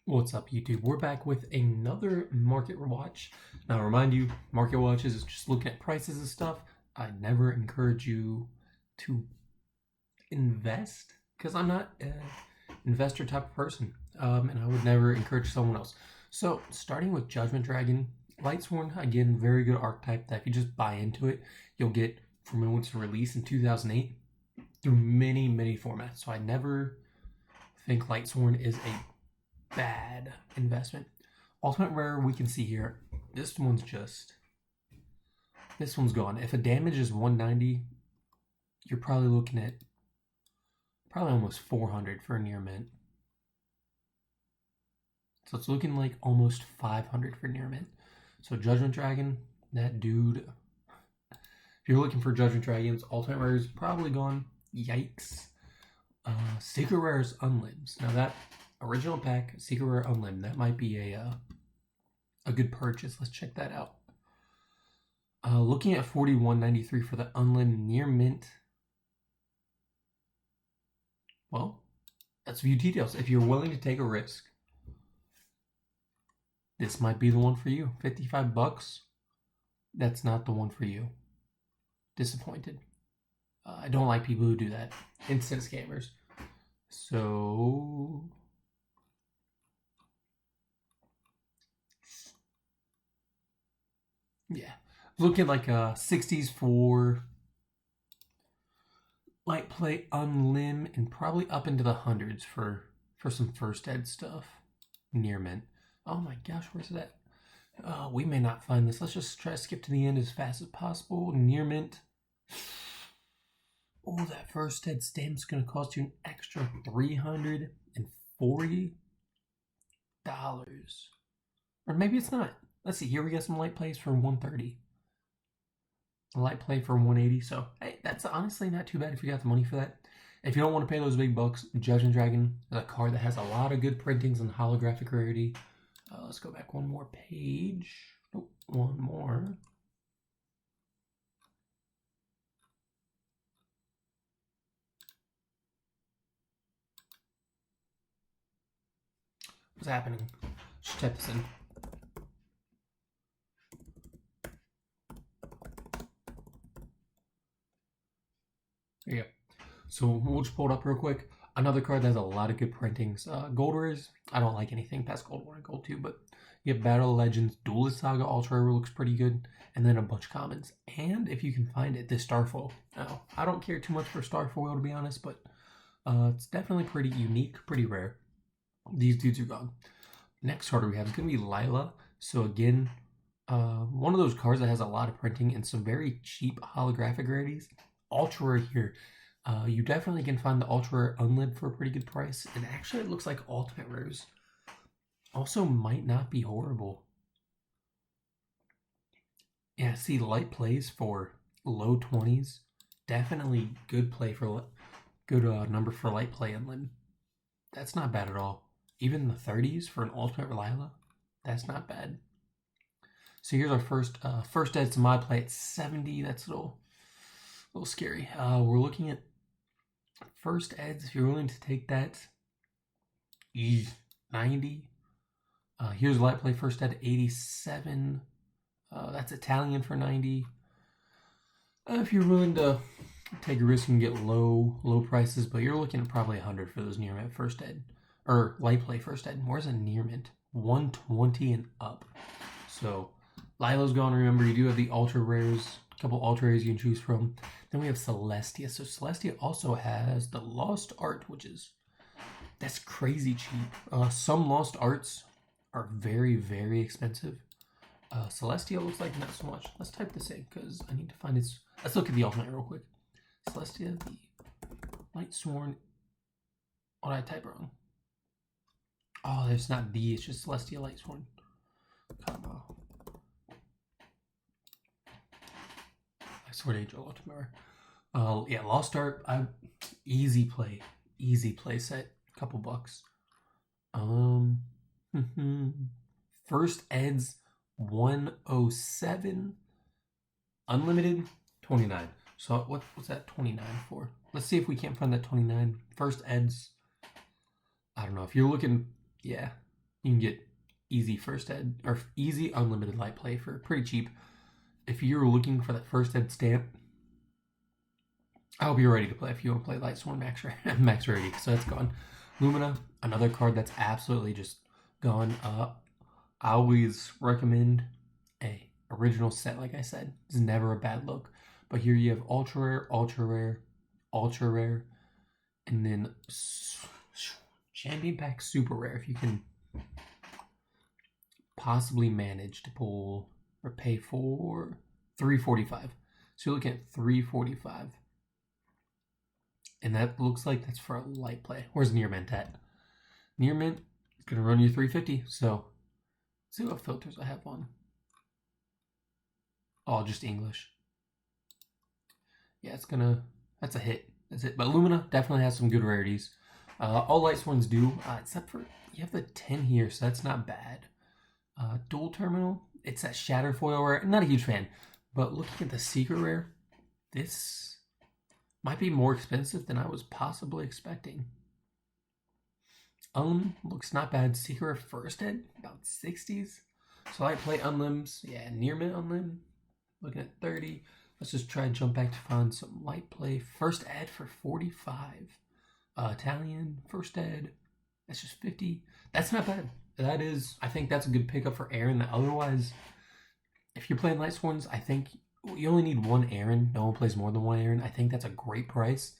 What's up, YouTube? We're back with another market watch. Now, to remind you, market watches is just looking at prices and stuff. I never encourage you to invest because I'm not an investor type of person, and I would never encourage someone else. So, starting with Judgment Dragon, Lightsworn, again, very good archetype that if you just buy into it, you'll get from when it's released in 2008 through many, many formats. So, I never think Lightsworn is a bad investment. Ultimate Rare, we can see here, this one's gone. If a damage is 190, you're probably looking at almost 400 for a near mint. So it's looking like almost 500 for near mint. So Judgment Dragon, that dude, if you're looking for Judgment Dragons, Ultimate Rare is probably gone. Yikes. Secret Rare's Unlimbs. Now that original pack, Secret Rare Unlim, that might be a good purchase. Let's check that out. Looking at 41.93 for the Unlim near mint. Well, that's view details. If you're willing to take a risk, this might be the one for you. 55 bucks. That's not the one for you. Disappointed. I don't like people who do that. Instant scammers. So yeah, looking like 60s for light play unlim, and probably up into the hundreds for some first ed stuff. Near mint. Oh my gosh, where's that? We may not find this. Let's just try to skip to the end as fast as possible. Near mint. Oh, that first ed stamp's gonna cost you an extra $340. Or maybe it's not. Let's see, here we got some light plays for 130. A light play for 180. So, hey, that's honestly not too bad if you got the money for that. If you don't want to pay those big bucks, Judgment Dragon is a card that has a lot of good printings and holographic rarity. Let's go back one more page. Oh, one more. What's happening? Just type this in. There you go. So we'll just pull it up real quick. Another card that has a lot of good printings. Gold Rares, I don't like anything past Gold 1 and Gold 2, but you have Battle of Legends, Duelist Saga, Ultra Rare looks pretty good, and then a bunch of commons. And if you can find it, this Starfoil. Now, I don't care too much for Starfoil, to be honest, but it's definitely pretty unique, pretty rare. These dudes are gone. Next card we have is going to be Lila. So again, one of those cards that has a lot of printing and some very cheap holographic rarities. Ultra Rare here. You definitely can find the Ultra Rare Unlib for a pretty good price. And actually it looks like Ultimate Rares also might not be horrible. Yeah, see, light plays for low 20s. Definitely good play for good number for light play Unlib. That's not bad at all. Even the 30s for an Ultimate Lila, that's not bad. So here's our first ed's mod play at 70. That's a little scary. We're looking at first eds. If you're willing to take that, 90. Here's light play first ed 87. That's Italian for 90. If you're willing to take a risk and get low prices, but you're looking at probably 100 for those near mint first ed. Or light play first ed. Where's a near mint? 120 and up. So Lila's gone. Remember, you do have the Ultra Rares. A couple Ultra Rares you can choose from. Then we have Celestia. So Celestia also has the Lost Art, that's crazy cheap. Some Lost Arts are very, very expensive. Celestia looks like not so much. Let's type this in because I need to find its. Let's look at the Ultimate real quick. Celestia, the Lightsworn. What did I type wrong? Oh, there's not the, it's just Celestia Lightsworn. Come on. Sword Angel Ultimate. Yeah, Lost Art. Easy play set. Couple bucks. First eds 107. Unlimited 29. So what's that 29 for? Let's see if we can't find that 29. First eds. I don't know if you're looking. Yeah, You can get easy first ed or easy unlimited light play for pretty cheap. If you're looking for that first ed stamp, I hope you're ready to play if you want to play Lightsworn max rarity. So that's gone. Lumina, another card that's absolutely just gone. I always recommend a original set, like I said. It's never a bad look. But here you have ultra rare, ultra rare, ultra rare, and then Champion Pack super rare if you can possibly manage to pull or pay for 345. So you're looking at 345. And that looks like that's for a light play. Where's Near Mint at? Near Mint is going to run you 350. So let's see what filters I have on. Oh, just English. Yeah, that's a hit. That's it. But Lumina definitely has some good rarities. All Lightsworns do, except for you have the 10 here, so that's not bad. Dual Terminal, it's that Shatter Foil rare. Not a huge fan. But looking at the Secret Rare, this might be more expensive than I was possibly expecting. Looks not bad. Secret first ed, about 60s. So I play Unlims. Yeah, Near Mint Unlim. Looking at 30. Let's just try and jump back to find some light play. First ed for 45. Italian, first ed. That's just 50. That's not bad. That is, I think that's a good pickup for Aaron. Otherwise, if you're playing Lightsworns, I think you only need one Aaron. No one plays more than one Aaron. I think that's a great price.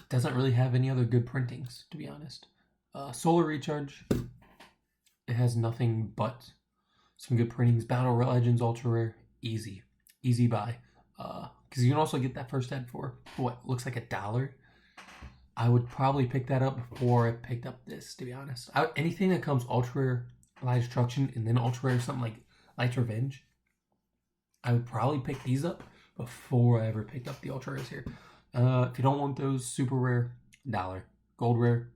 Doesn't really have any other good printings, to be honest. Solar Recharge. It has nothing but some good printings. Battle Legends Ultra Rare. Easy. Easy buy. Because you can also get that first ed for what looks like $1. I would probably pick that up before I picked up this, to be honest. Anything that comes Ultra Rare, Light Destruction, and then Ultra Rare, something like Light's Revenge, I would probably pick these up before I ever picked up the Ultra Rares here. If you don't want those, super rare, $1. Gold rare,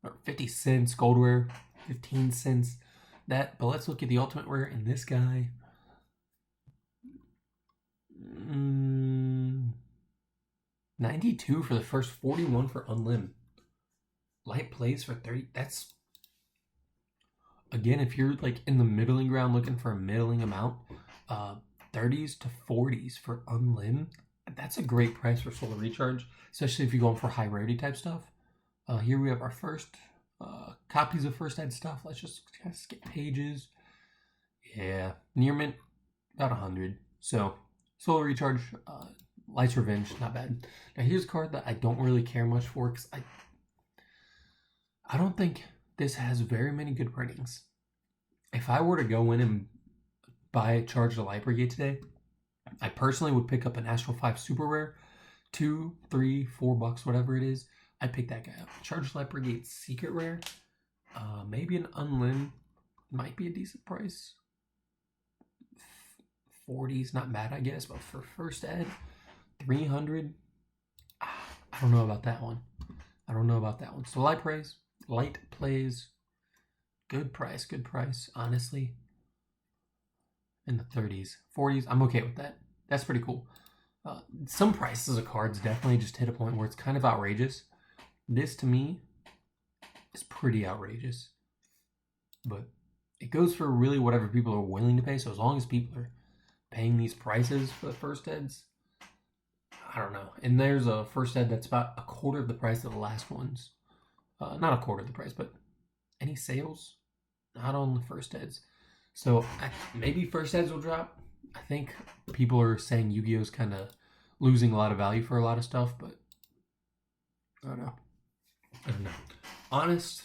or 50 cents. Gold rare, 15 cents. But let's look at the ultimate rare in this guy. 92 for the first, 41 for Unlim. Light plays for 30. That's, again, if you're like in the middling ground looking for a middling amount, 30s to 40s for Unlim. That's a great price for Solar Recharge, especially if you're going for high rarity type stuff. Here we have our first copies of first ed stuff. Let's just skip pages. Yeah, Near Mint, about 100. So Solar Recharge, Light's Revenge, not bad. Now here's a card that I don't really care much for because I don't think this has very many good printings. If I were to go in and buy Charge the Light Brigade today, I personally would pick up an Astral 5 Super Rare, $2, $3, $4, whatever it is. I'd pick that guy up. Charge the Light Brigade Secret Rare, maybe an Unlim, might be a decent price. 40's not bad, I guess, but for first ed, 300. I don't know about that one. So light plays, good price, honestly. In the 30s, 40s, I'm okay with that. That's pretty cool. Some prices of cards definitely just hit a point where it's kind of outrageous. This, to me, is pretty outrageous. But it goes for really whatever people are willing to pay. So as long as people are paying these prices for the first eds, I don't know. And there's a first ed that's about a quarter of the price of the last ones. Not a quarter of the price, but any sales? Not on the first eds. So maybe first eds will drop. I think people are saying Yu-Gi-Oh's kind of losing a lot of value for a lot of stuff, but I don't know. Honest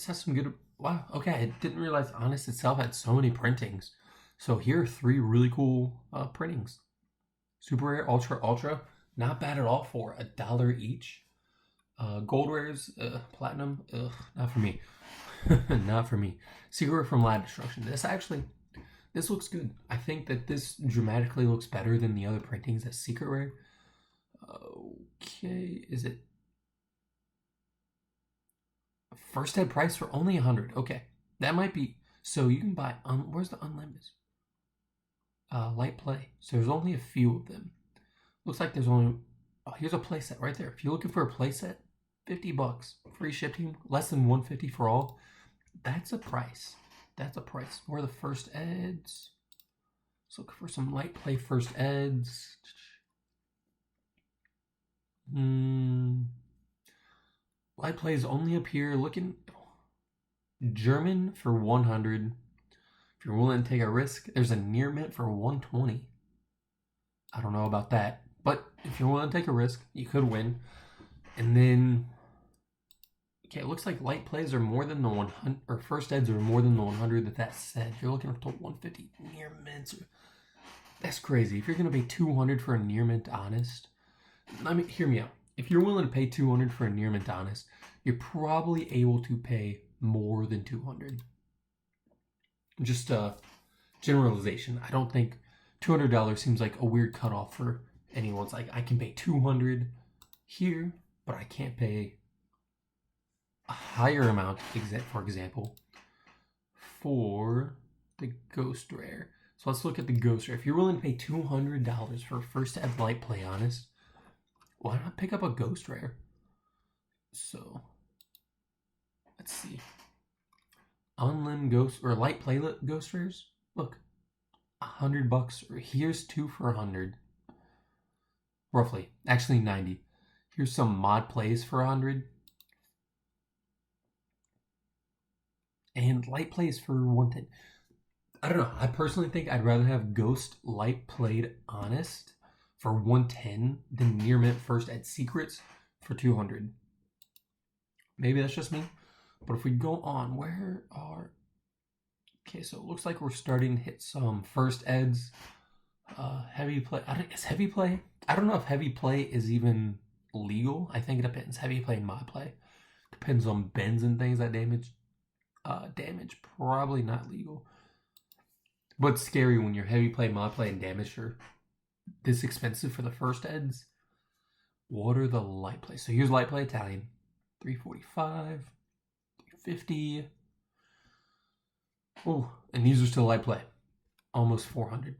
has some good. Wow. Okay, I didn't realize Honest itself had so many printings. So here are 3 really cool printings. Super Rare, Ultra, not bad at all for $1 each. Gold rares, platinum, not for me. Not for me. Secret Rare from Light Destruction. This looks good. I think that this dramatically looks better than the other printings as Secret Rare. Okay, is it first ed price for only 100? Okay, that might be. So you can buy. Where's the Unlimited? Light play. So there's only a few of them. Looks like there's only Oh, here's a playset right there. If you're looking for a playset, $50, free shipping, less than $150 for all. That's a price. That's a price. Where are the first eds? Let's look for some light play first eds. Light plays only appear looking German for 100. If you're willing to take a risk, there's a near mint for 120. I don't know about that, but if you're willing to take a risk, you could win. And then, okay, it looks like light plays are more than the 100, or first eds are more than the 100. That said, if you're looking for 150 near mints, that's crazy. If you're gonna pay 200 for a near mint honest, I mean, hear me out. If you're willing to pay 200 for a near mint honest, you're probably able to pay more than 200. Just a generalization. I don't think $200 seems like a weird cutoff for anyone's like, I can pay 200 here, but I can't pay a higher amount, for example, for the Ghost Rare. So let's look at the Ghost Rare. If you're willing to pay $200 for a first ed light play honest, why not pick up a Ghost Rare? So let's see. Unlim Ghost or light play Ghost Rares. Look, $100. Or here's 2 for 100. Roughly, actually 90. Here's some mod plays for 100. And light plays for 110. I don't know. I personally think I'd rather have Ghost light played honest for 110 than near mint first ed secrets for 200. Maybe that's just me. But if we go on, where are... Okay, so it looks like we're starting to hit some first eds. Heavy play. Is heavy play? I don't know if heavy play is even legal. I think it depends. Heavy play and mod play. Depends on bends and things that damage. Probably not legal. But it's scary when your heavy play, mod play, and damage are this expensive for the first eds. What are the light plays? So here's light play Italian. 345. 50. Oh, and these are still light play. Almost 400.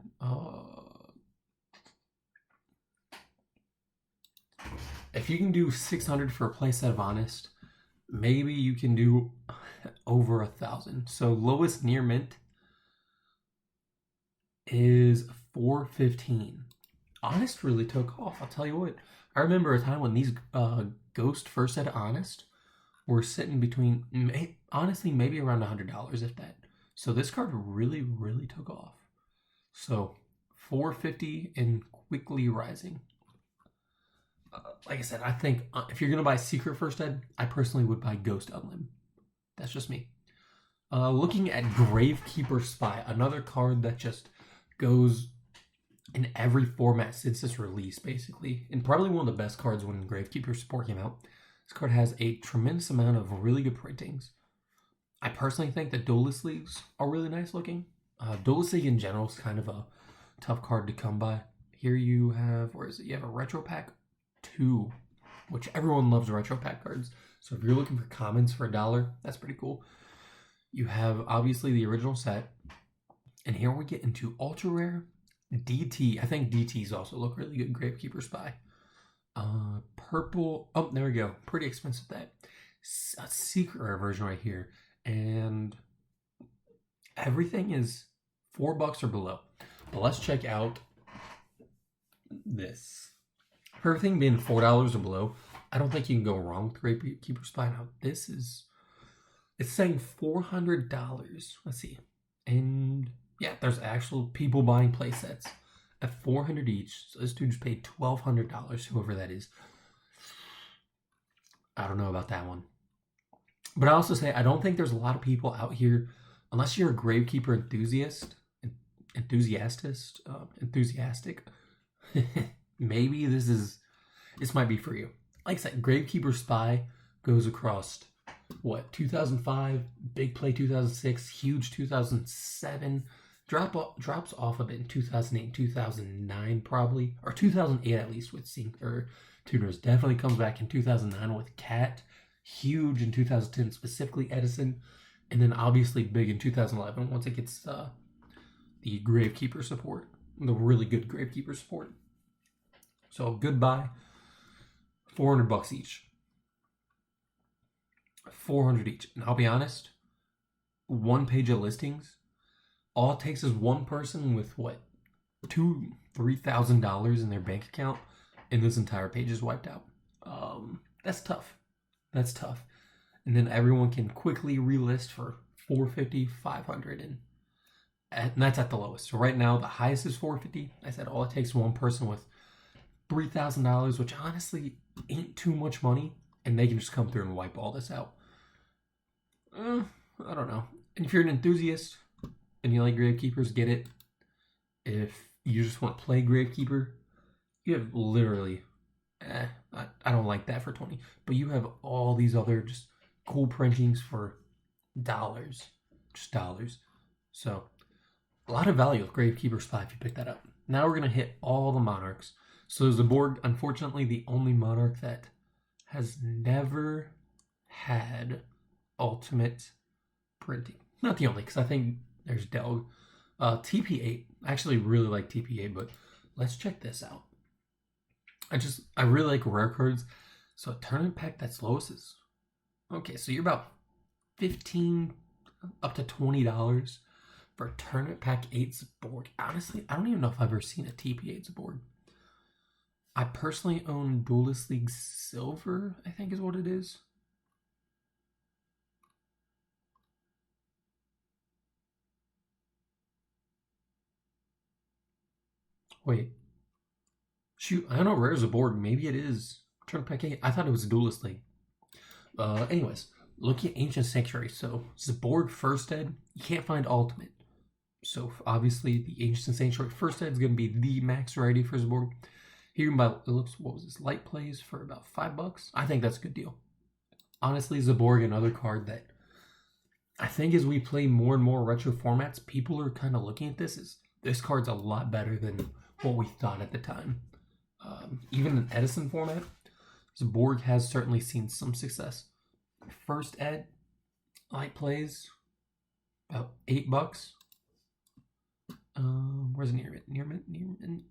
If you can do 600 for a playset of honest, maybe you can do over 1,000. So lowest near mint is 415. Honest really took off. I'll tell you what. I remember a time when these Ghost first set of honest were sitting between, honestly, maybe around $100, if that. So this card really, really took off. So 450 and quickly rising. Like I said, I think if you're going to buy Secret First Ed, I personally would buy Ghost Unlim. That's just me. Looking at Gravekeeper Spy, another card that just goes in every format since its release, basically. And probably one of the best cards when Gravekeeper Support came out. This card has a tremendous amount of really good printings. I personally think that Duelist Leagues are really nice looking. Duelist League in general is kind of a tough card to come by. Here you have, where is it? You have a Retro Pack 2, which everyone loves Retro Pack cards. So if you're looking for commons for $1, that's pretty cool. You have, obviously, the original set. And here we get into Ultra Rare DT. I think DTs also look really good. Gravekeeper Spy. Purple. Oh, there we go. Pretty expensive, that. A Secret Rare version right here. And everything is $4 or below. But let's check out this. For everything being $4 or below, I don't think you can go wrong with Gravekeeper Spy. Now, this is... It's saying $400. Let's see. And yeah, there's actual people buying play sets at $400 each. So this dude just paid $1,200, whoever that is. I don't know about that one. But I also say, I don't think there's a lot of people out here, unless you're a Gravekeeper enthusiastic, maybe this might be for you. Like I said, Gravekeeper Spy goes across, what, 2005, big play 2006, huge 2007, drops off a bit in 2008, 2009 probably, or 2008 at least with Tuners. Definitely comes back in 2009 with Cat, huge in 2010, specifically Edison, and then obviously big in 2011 once it gets the Gravekeeper support, the really good Gravekeeper support. So goodbye. $400 each. 400 each. And I'll be honest, one page of listings, all it takes is one person with what, $2,000-$3,000 in their bank account, and this entire page is wiped out. That's tough. That's tough. And then everyone can quickly relist for $450, $500, and that's at the lowest. So right now the highest is $450. I said all it takes is one person with $3,000, which honestly ain't too much money, and they can just come through and wipe all this out. I don't know. And if you're an enthusiast and you like Gravekeepers, get it. If you just want to play Gravekeeper, you have literally, I don't like that for 20, but you have all these other just cool printings for dollars, just dollars. So a lot of value with Gravekeeper Spy if you pick that up. Now we're gonna hit all the Monarchs. So Zaborg, unfortunately, the only Monarch that has never had ultimate printing. Not the only, because I think there's Delg. TP8. I actually really like TP8, but let's check this out. I really like rare cards. So a tournament pack that's lowest is, okay, so you're about $15 up to $20 for a tournament pack 8 Zaborg. Honestly, I don't even know if I've ever seen a TP8 Zaborg. I personally own Duelist League Silver, I think is what it is. Wait. Shoot, I don't know rare Zaborg. Maybe it is Tournament Pack 8. I thought it was a Duelist League. Anyways, looking at Ancient Sanctuary. So, Zaborg First Ed, you can't find Ultimate. So, obviously, the Ancient Sanctuary First Ed is going to be the max variety for Zaborg. Here you can buy, it looks, what was this, Light Plays for about $5. I think that's a good deal. Honestly, Zaborg, another card that I think as we play more and more retro formats, people are kind of looking at this card's a lot better than what we thought at the time. Even in Edison format, Zaborg has certainly seen some success. First Ed, Light Plays, about $8. Where's Nearmint? Nearmint.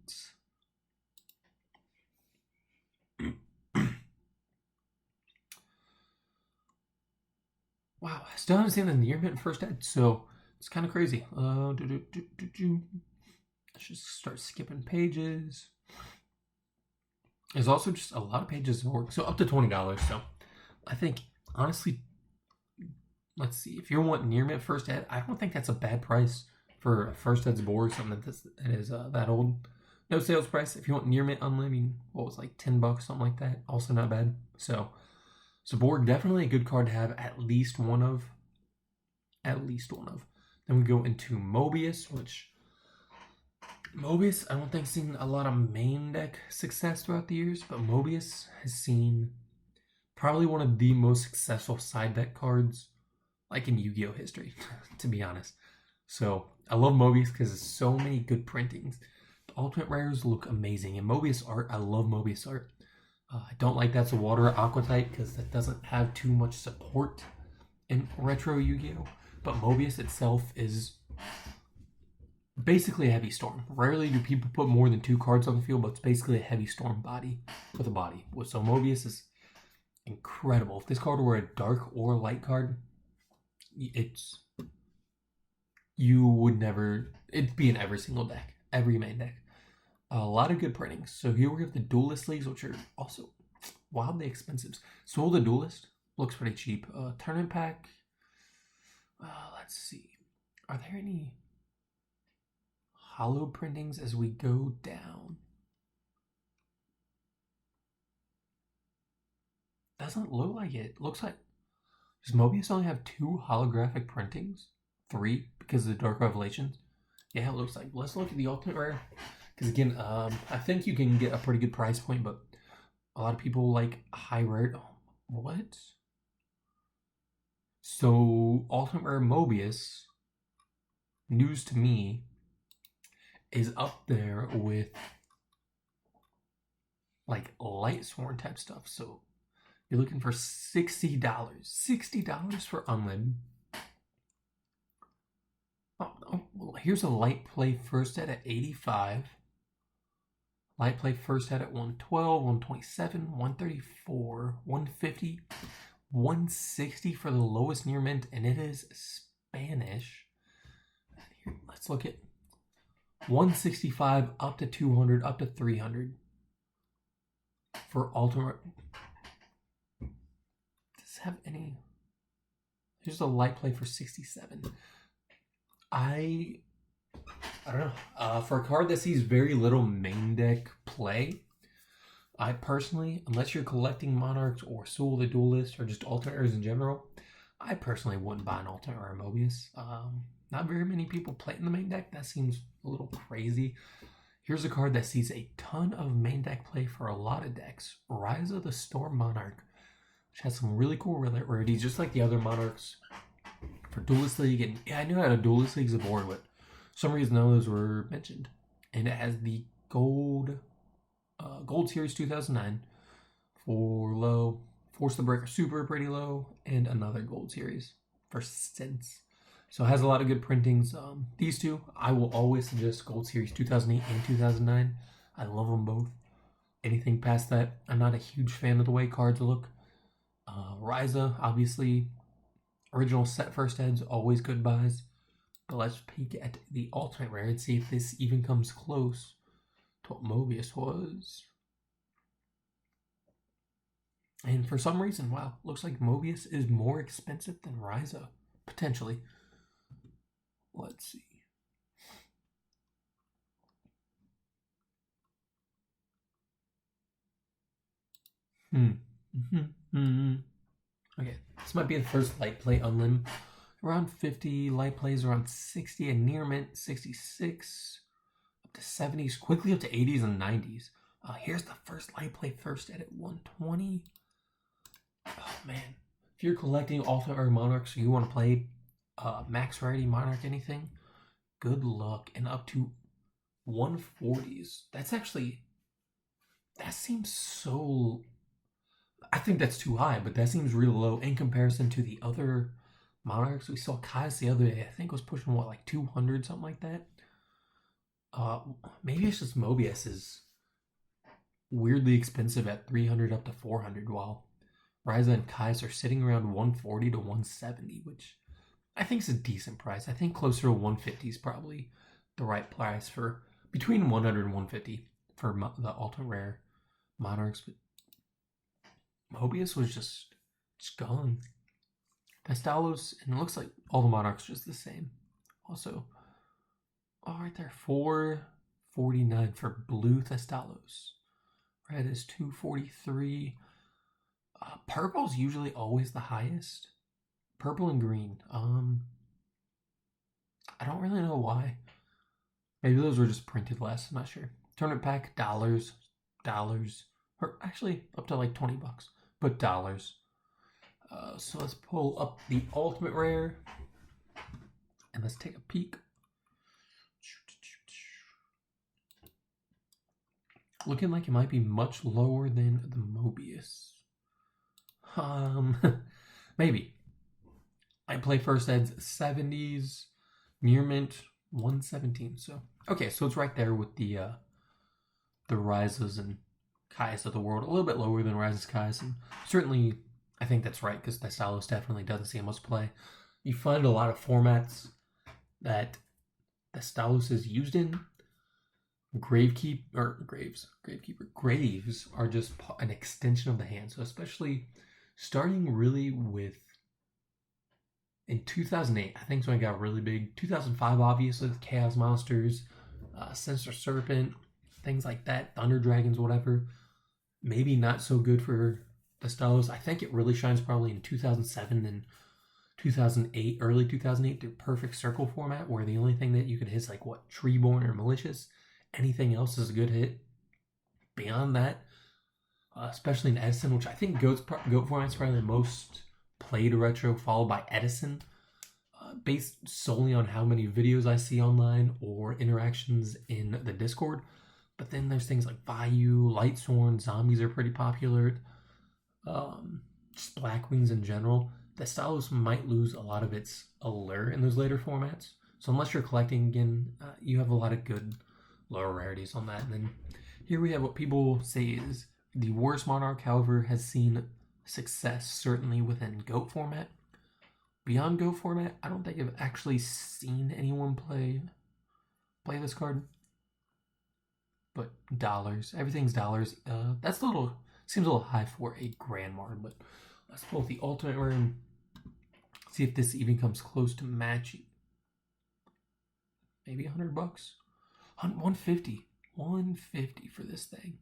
Wow, I still haven't seen the Nearmint First Ed, so it's kind of crazy. Let's just start skipping pages. There's also just a lot of pages of work, so up to $20. So I think, honestly, let's see. If you're wanting Nearmint First Ed, I don't think that's a bad price for a First Ed Zaborg, something that is that old. No sales price. If you want Nearmint Unlimited, what was like $10, something like that. Also not bad. So Zaborg, definitely a good card to have at least one of. At least one of. Then we go into Mobius, which Mobius, I don't think seen a lot of main deck success throughout the years, but Mobius has seen probably one of the most successful side deck cards like in Yu-Gi-Oh history, to be honest. So I love Mobius because there's so many good printings. The Ultimate Rares look amazing, and Mobius art, I love Mobius art. I don't like that's a water aqua type because that doesn't have too much support in retro Yu-Gi-Oh. But Mobius itself is basically a heavy storm. Rarely do people put more than 2 cards on the field, but it's basically a heavy storm body with a body. So Mobius is incredible. If this card were a dark or light card, you would never, it'd be in every single deck, every main deck. A lot of good printings. So here we have the Duelist Leagues, which are also wildly expensive. Soul the Duelist looks pretty cheap. Tournament pack. Let's see. Are there any hollow printings as we go down? Doesn't look like it. Looks like, does Mobius only have 2 holographic printings? 3 because of the Dark Revelations? Yeah, it looks like. Let's look at the Ultimate Rare. Because again, I think you can get a pretty good price point, but a lot of people like high rare. Oh, what? So Ultimate Rare Mobius, news to me, is up there with like Light Sworn type stuff. So you're looking for $60. $60 for Unlimited. Oh, well, here's a Light Play First Ed at $85. Light play first head at 112, 127, 134, 150, 160 for the lowest near mint, and it is Spanish. Here, let's look at 165 up to 200 up to 300 for ultimate. Does this have any? Here's a light play for 67. I don't know. For a card that sees very little main deck play, I personally, unless you're collecting Monarchs or Soul the Duelist or just alternate rares in general, I personally wouldn't buy an alternate rare Mobius. Not very many people play in the main deck. That seems a little crazy. Here's a card that sees a ton of main deck play for a lot of decks. Rise of the Storm Monarch, which has some really cool rarities, just like the other Monarchs. For Duelist League, and yeah, I knew I had a Duelist League Zaborg, but for some reason none of those were mentioned. And it has the Gold Series 2009 for low, Force the Breaker Super pretty low, and another Gold Series for cents. So it has a lot of good printings. These two, I will always suggest Gold Series 2008 and 2009. I love them both. Anything past that, I'm not a huge fan of the way cards look. Ryza, obviously, original set first heads, always good buys. But let's peek at the alternate rare and see if this even comes close to what Mobius was. And for some reason, wow, looks like Mobius is more expensive than Ryza, potentially. Let's see. Okay, this might be the first light play unlim. Around 50, light plays around 60, and near mint 66, up to 70s, quickly up to 80s and 90s. Here's the first light play first at 120. Oh man, if you're collecting alternate rare Monarchs, you want to play max rarity Monarch anything, good luck. And up to 140s. That seems so, I think that's too high, but that seems real low in comparison to the other Monarchs. We saw Kai's the other day, I think was pushing what, like 200, something like that. Maybe it's just Mobius is weirdly expensive at 300 up to 400, while Ryza and Kai's are sitting around 140 to 170, which I think is a decent price. I think closer to 150 is probably the right price for between 100 and 150 for the ultra rare Monarchs. But Mobius was just gone. Pestalos, and it looks like all the Monarchs are just the same. Also, right there, 449 for blue Thestalos. Red is 243. Purple's usually always the highest. Purple and green. I don't really know why. Maybe those were just printed less. I'm not sure. Tournament pack, dollars, or actually up to like $20, but dollars. So let's pull up the ultimate rare and let's take a peek. Looking like it might be much lower than the Mobius. Maybe. I play first heads 70s, near mint 117. So okay, so it's right there with the Ryzas and Kai's of the world, a little bit lower than Ryza's Kai's, and certainly I think that's right because Thestalos definitely doesn't see much play. You find a lot of formats that Thestalos is used in. Graves are just an extension of the hand. So especially starting really with in 2008, I think is when it got really big. 2005, obviously, with Chaos Monsters, Sinister Serpent, things like that, Thunder Dragons, whatever. Maybe not so good for Thestalos. I think it really shines probably in 2007 and 2008, early 2008, through Perfect Circle format, where the only thing that you could hit is like what, Treeborn or Malicious. Anything else is a good hit. Beyond that, especially in Edison, which I think Goat format is probably the most played retro, followed by Edison, based solely on how many videos I see online or interactions in the Discord. But then there's things like Bayou, Lightsworn, Zombies are pretty popular. Just Black Wings in general. Thestalos might lose a lot of its allure in those later formats. So unless you're collecting again, you have a lot of good lower rarities on that. And then Here we have what people say is the worst Monarch, however, has seen success, certainly within GOAT format. Beyond GOAT format, I don't think I've actually seen anyone play this card. But dollars, everything's dollars. That's a little, seems a little high for a Grandmar, but let's pull the Ultimate Rare and see if this even comes close to matching. Maybe $100 bucks. 150. 150 for this thing.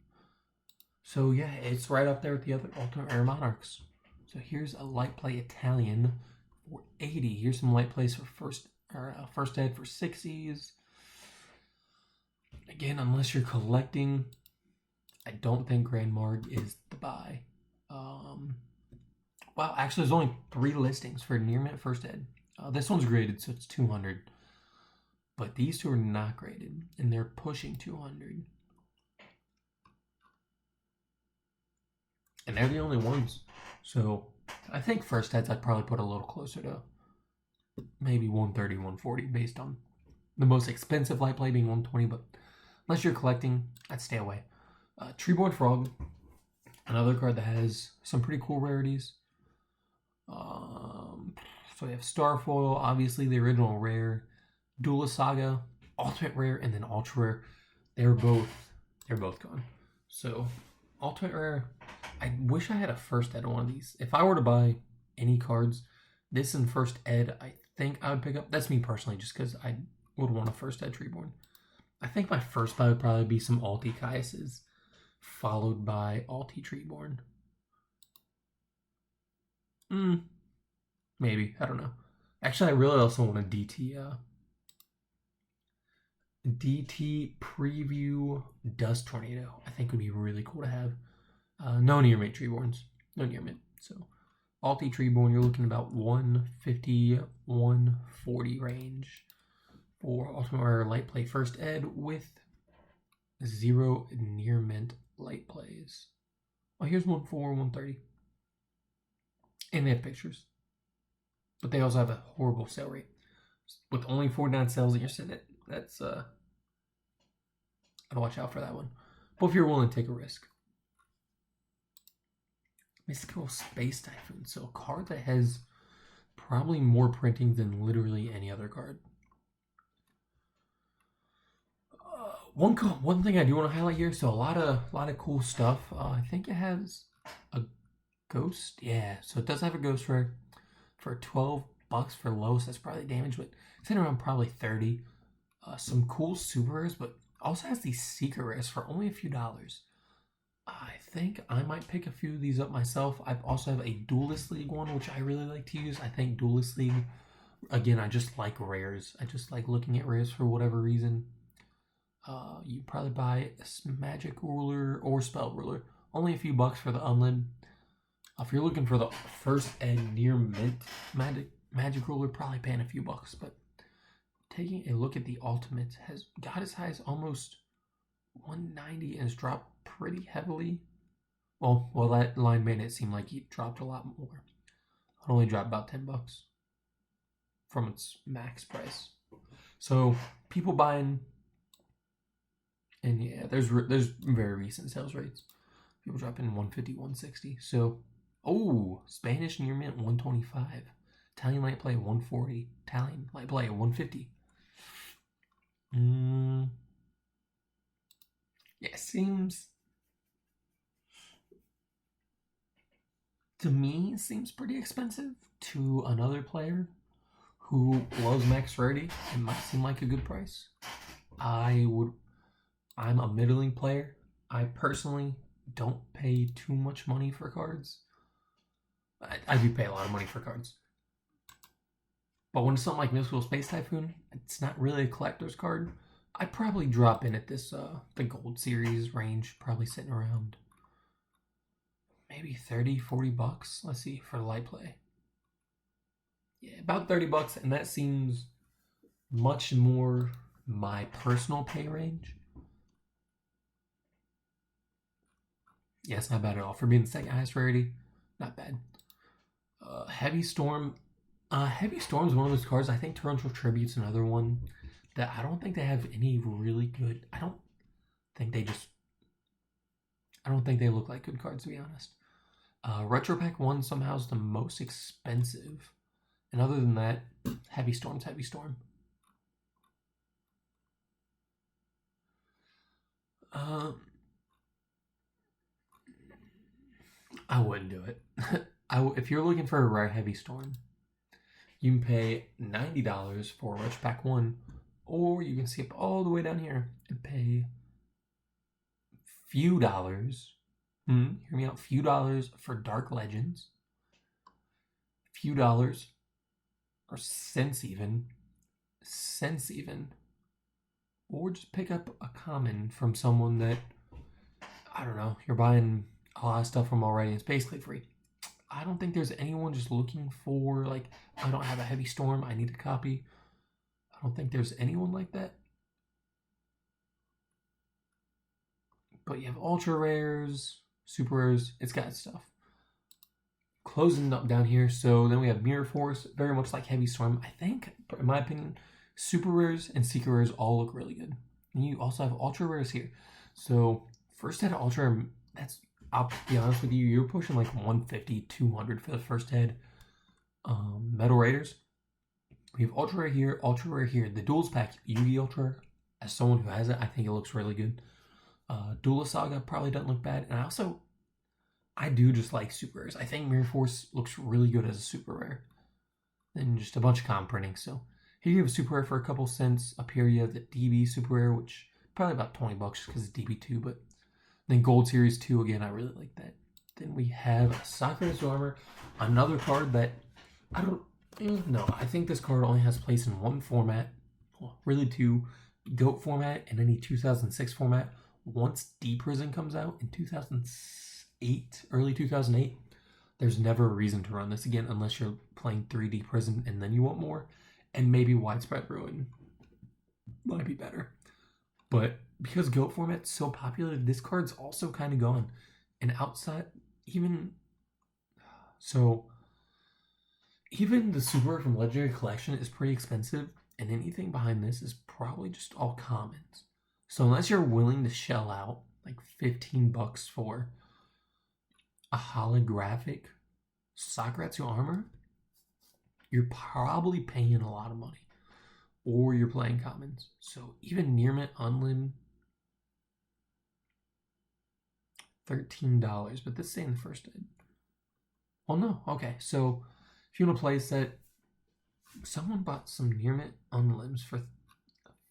So yeah, it's right up there with the other Ultimate Rare Monarchs. So here's a light play Italian for 80. Here's some light plays for first ed for 60s. Again, unless you're collecting, I don't think Grandmar is the buy. Wow, actually there's only 3 listings for near mint first ed. This one's graded, so it's 200. But these two are not graded, and they're pushing 200. And they're the only ones. So I think first eds I'd probably put a little closer to maybe 130, 140 based on the most expensive light play being 120, but unless you're collecting, I'd stay away. Treeborn Frog, another card that has some pretty cool rarities. So we have Starfoil, obviously the original rare, Duelist Saga, Ultimate Rare, and then Ultra Rare. They're both gone. So Ultimate Rare, I wish I had a first ed on one of these. If I were to buy any cards, this and first ed, I think I would pick up. That's me personally, just because I would want a first ed Treeborn. I think my first buy would probably be some Alti Caiuses, followed by Alti Treeborn. Maybe, I don't know. Actually, I really also want a DT Preview Dust Tornado. I think would be really cool to have. No near mint Treeborns. No near mint. So, Alti Treeborn, you're looking about 150, 140 range for Ultimate Rare light play first ed with 0 near mint light plays. Oh, here's one for 130. And they have pictures. But they also have a horrible sale rate. With only 49 sales in your Senate, that's I'd watch out for that one. But if you're willing to take a risk. Mystical Space Typhoon. So a card that has probably more printing than literally any other card. One thing I do want to highlight here. So a lot of cool stuff. I think it has a ghost. Yeah, so it does have a ghost rare for 12 bucks for lowest. That's probably damage, but it's in around probably 30. Some cool super rares, but also has these secret rares for only a few dollars. I think I might pick a few of these up myself. I also have a Duelist League one, which I really like to use. I think Duelist League, again, I just like rares. I just like looking at rares for whatever reason. You probably buy a Magic Ruler or Spell Ruler. Only a few bucks for the unlimited. If you're looking for the first and near mint Magic Ruler, probably paying a few bucks. But taking a look at the Ultimate, has got as high as almost 190 and has dropped pretty heavily. Well, that line made it seem like he dropped a lot more. It only dropped about 10 bucks from its max price. So people buying, and yeah, there's very recent sales rates. People dropping 150, 160. So, Spanish near mint 125. Italian light play 140. Italian light play 150. Yeah, seems to me seems pretty expensive. To another player who loves max rarity, it might seem like a good price. I'm a middling player. I personally don't pay too much money for cards. I do pay a lot of money for cards. But when it's something like Mystical Space Typhoon, it's not really a collector's card. I'd probably drop in at this, the Gold Series range, probably sitting around maybe 30, 40 bucks. Let's see, for the light play. Yeah, about 30 bucks, and that seems much more my personal pay range. Yeah, it's not bad at all. For being the second highest rarity, not bad. Heavy Storm. Heavy Storm is one of those cards. I think Torrential Tribute's another one that I don't think they have any really good. I don't think they just I don't think they look like good cards, to be honest. Retro Pack 1 somehow is the most expensive. And other than that, Heavy Storm's Heavy Storm. I wouldn't do it. If you're looking for a rare Heavy Storm, you can pay $90 for Retro Pack 1, or you can skip all the way down here and pay few dollars. Hear me out. Few dollars for Dark Legends. Few dollars, or cents even, or just pick up a common from someone that, I don't know, you're buying a lot of stuff from already. It's basically free. I don't think there's anyone just looking for, like, I don't have a Heavy Storm, I need a copy. I don't think there's anyone like that. But you have ultra rares, super rares, it's got stuff. Closing up down here, so then we have Mirror Force, very much like Heavy Storm. I think, in my opinion, super rares and secret rares all look really good. And you also have ultra rares here. So first head of ultra, that's, I'll be honest with you, you're pushing like 150, 200 for the first head. Metal Raiders. We have ultra rare here. The Duels pack, Yugi Ultra, as someone who has it, I think it looks really good. Duelist Saga probably doesn't look bad. And I do just like super rares. I think Mirror Force looks really good as a super rare. And just a bunch of common printing. So here you have a super rare for a couple cents. Up here you have the DB super rare, which probably about $20 because it's DB2. But then Gold Series 2, again, I really like that. Then we have Sakura's Armor, another card that I don't know. I think this card only has place in one format. Well, really two. GOAT format and any 2006 format. Once D Prison comes out in 2008, early 2008, there's never a reason to run this again unless you're playing 3D Prison and then you want more. And maybe Widespread Ruin might be better. But because GOAT format's so popular, this card's also kind of gone. And outside, even the Super from Legendary Collection is pretty expensive, and anything behind this is probably just all commons. So unless you're willing to shell out like $15 for a holographic Sakuratsu armor, you're probably paying a lot of money. Or you're playing commons. So even near mint unlim, $13, but this ain't the first head. Well, no, okay. So if you want to play a set, someone bought some near mint unlims for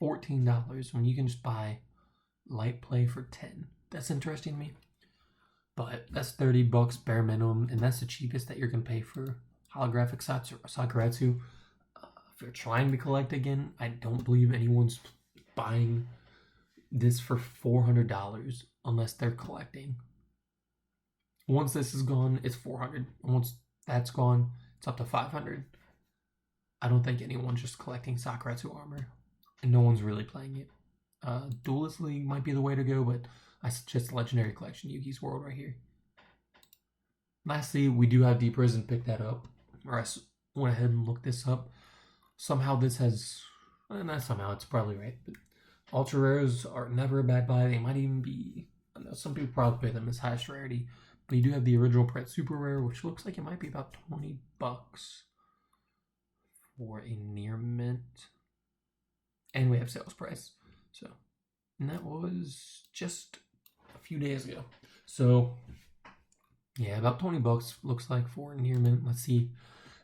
$14 when you can just buy light play for $10. That's interesting to me. But that's $30 bare minimum, and that's the cheapest that you're gonna pay for holographic Sakuratsu. If you're trying to collect again, I don't believe anyone's buying this for $400 unless they're collecting. Once this is gone, it's $400. Once that's gone, it's up to $500. I don't think anyone's just collecting Sakuratsu armor, and no one's really playing it. Duelist League might be the way to go, but I suggest Legendary Collection, Yugi's World right here. Lastly, we do have D Prison, pick that up. Or I went ahead and looked this up. Somehow this has, not somehow, it's probably right, but ultra rares are never a bad buy. They might even be, I know some people probably pay them as highest rarity, but you do have the original print super rare, which looks like it might be about $20 for a near mint. And we have sales price. So, and that was just a few days ago. So, yeah, about $20 looks like for near mint. Let's see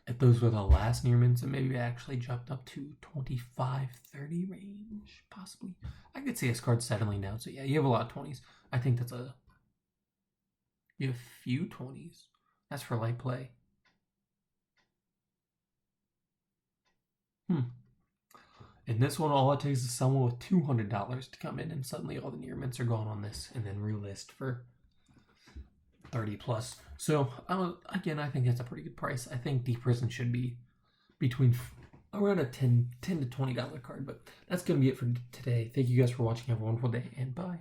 if those were the last near mints, and maybe it actually jumped up to 25, 30 range, possibly. I could see this card settling down. So yeah, you have a lot of 20s. I think that's you have a few 20s. That's for light play. In this one, all it takes is someone with $200 to come in, and suddenly all the near mints are gone on this, and then relist for 30 plus. So again, I think that's a pretty good price. I think D Prison should be between around a $10 to $20 card. But that's going to be it for today. Thank you guys for watching. Have a wonderful day, and bye.